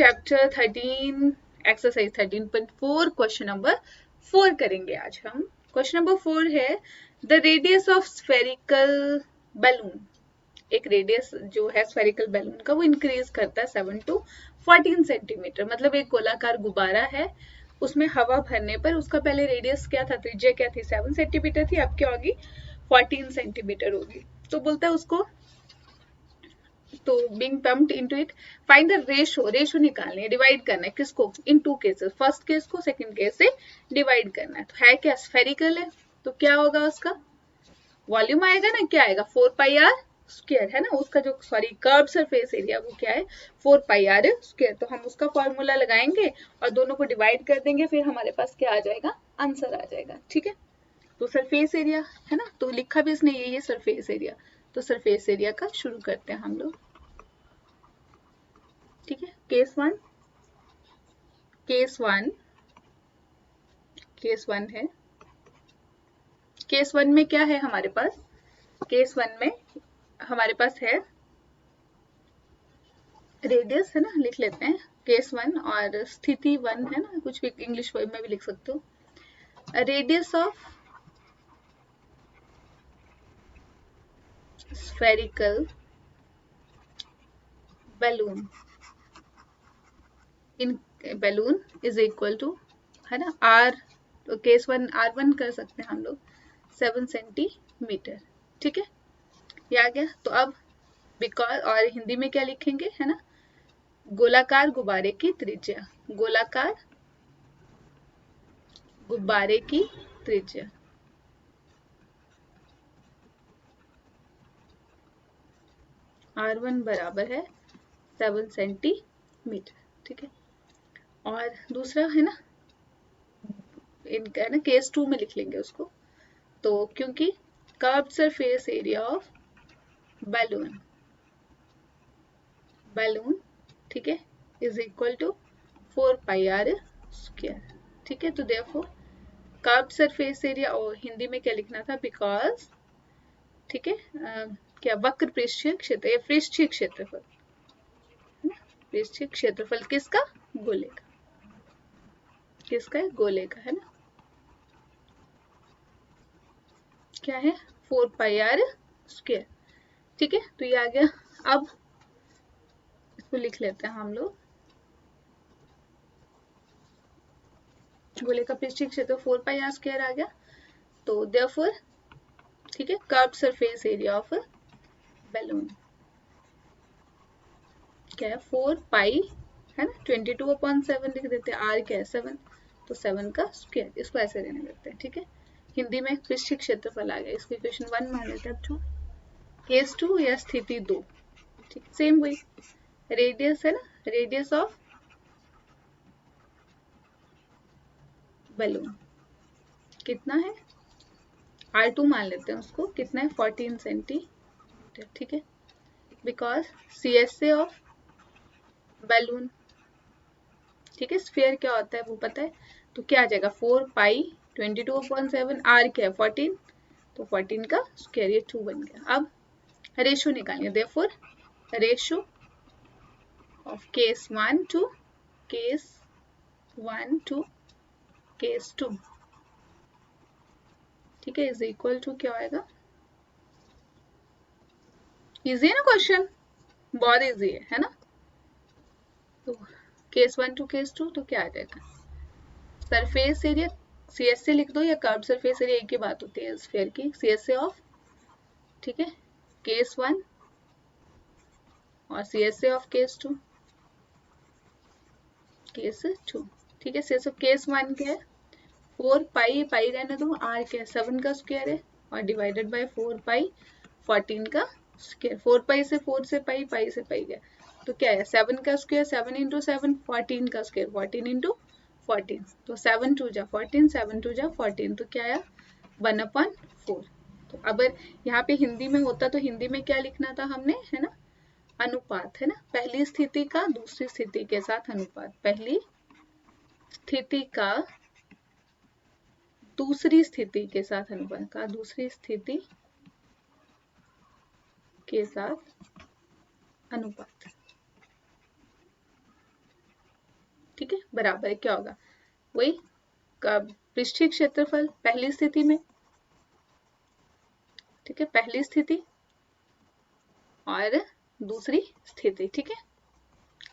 Chapter 13 exercise 13.4 question number 4 करेंगे आज हम। क्वेश्चन नंबर 4 है the radius of spherical balloon. एक रेडियस जो है स्फेरिकल बैलून का वो इंक्रीज करता है 7 to 14 सेंटीमीटर। मतलब एक गोलाकार गुब्बारा है, उसमें हवा भरने पर उसका पहले रेडियस क्या था, त्रिज्या क्या थी, 7 सेंटीमीटर थी, अब क्या होगी 14 सेंटीमीटर होगी। तो बोलता है उसको तो being pumped into it find the ratio निकालनी है, डिवाइड करना है किसको, इन टू केसेस, फर्स्ट केस को सेकंड केस से डिवाइड करना है। तो है क्या, स्फेरिकल है, तो क्या होगा उसका वॉल्यूम आएगा ना, क्या आएगा 4 पाई आर स्क्वायर है ना, उसका जो सॉरी कर्व सरफेस एरिया वो क्या है 4 पाई आर स्क्वायर। तो हम उसका फॉर्मूला लगाएंगे और दोनों को डिवाइड कर देंगे, फिर हमारे पास क्या आ जाएगा, आंसर आ जाएगा। ठीक है, तो सरफेस एरिया है ना, तो लिखा भी इसने ये सरफेस एरिया। तो सरफेस एरिया का शुरू करते हैं हम लोग। ठीक है, केस वन है। केस वन में क्या है हमारे पास, केस वन में हमारे पास है रेडियस है ना, लिख लेते हैं केस वन, और स्थिति वन है ना, कुछ भी इंग्लिश में भी लिख सकते हो। Radius of spherical balloon in balloon is equal to है ना आर, तो केस वन R1 कर सकते हैं हम लोग 7 सेंटीमीटर। ठीक है, ये आ गया। तो अब बिकॉज, और हिंदी में क्या लिखेंगे है ना, गोलाकार गुब्बारे की त्रिज्या, गोलाकार गुब्बारे की त्रिज्या R1 बराबर है 7 सेंटीमीटर। ठीक है, और दूसरा है ना, इनका है ना केस टू में लिख लेंगे उसको। तो क्योंकि curved surface area of balloon ठीक है is equal to 4 pi R square. ठीक है, तो देयरफॉर कर्व्ड सरफेस एरिया, और हिंदी में क्या लिखना था, बिकॉज ठीक है क्या वक्र पृष्ठीय क्षेत्र या पृष्ठीय क्षेत्रफल है ना, पृष्ठीय क्षेत्रफल किसका, गोले का, किसका है, गोले का है ना, क्या है 4 पाई आर स्क्वायर। ठीक है, तो ये आ गया। अब इसको लिख लेते हैं हम लोग, गोले का पृष्ठीय क्षेत्र 4 पाई आर स्क्वायर आ गया। तो देयरफॉर ठीक है curved surface area of balloon क्या है 4 पाई है ना, 22/7 लिख देते हैं, आर क्या है 7, तो 7 का स्क्वायर, इसको ऐसे रहने देते हैं। ठीक है, हिंदी में पृष्ठीय क्षेत्रफल आ गया, इसको इक्वेशन 1 मान लेते हैं। अब केस 2 या स्थिति 2, ठीक सेम वही, रेडियस है ना, रेडियस ऑफ बैलून कितना है, R2 मान लेते हैं उसको, कितना है 14 सेंटीमीटर। ठीक है, बिकॉज CSA ऑफ बैलून, ठीक है स्फीयर क्या होता है वो पता है, तो क्या आ जाएगा 4 पाई 22/7, आर क्या है 14, तो 14 का स्क्वायर, ये 2 बन गया। अब रेशो निकालेंगे, therefore ratio of case 1 to case 1 to case 2, ठीक है, इज इक्वल टू क्या आएगा, इजी है ना क्वेश्चन, बहुत इजी है ना। तो केस 1 टू केस 2 तो क्या आ जाएगा, सरफेस एरिया CSA लिख दो या कर्व सरफेस एरिया, एक ही बात होती है स्फीयर की, CSA ऑफ ठीक है केस 1 और CSA ऑफ केस 2 केस 2। ठीक है, CSA ऑफ केस 1 क्या है 4 पाई, पाई रहने दो, आर क्या है 7 का स्क्वायर है, और डिवाइडेड बाय 4 पाई 14 का स्क्वायर, 4 पाई से 4 से पाई, पाई से पाई गया, तो क्या है 7 का स्क्वायर, 7 इंटू 7, 14 का स्क्वायर 14 इंटू 14, तो 7 टू जा 14, 7 टू जा 14, तो क्या आया 1/4। तो अगर यहाँ पे हिंदी में होता तो हिंदी में क्या लिखना था हमने है ना, अनुपात है ना, पहली स्थिति का दूसरी स्थिति के साथ अनुपात, पहली स्थिति का दूसरी स्थिति के साथ अनुपात का, दूसरी स्थिति के साथ अनुपात। ठीक है, बराबर क्या होगा, वही पृष्ठीय क्षेत्रफल पहली स्थिति में, ठीक है, पहली स्थिति और दूसरी स्थिति, ठीक है,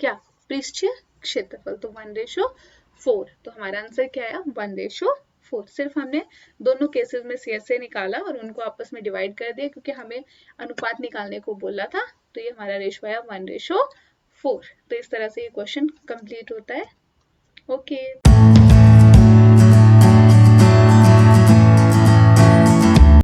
क्या पृष्ठीय क्षेत्रफल, तो 1:4, तो हमारा आंसर क्या आया 1:4। सिर्फ हमने दोनों केसेस में CSA निकाला और उनको आपस में डिवाइड कर दिया क्योंकि हमें अनुपात निकालने को बोला था, तो ये हमारा रेशो आया 1:4। तो इस तरह से ये क्वेश्चन कंप्लीट होता है। ओके।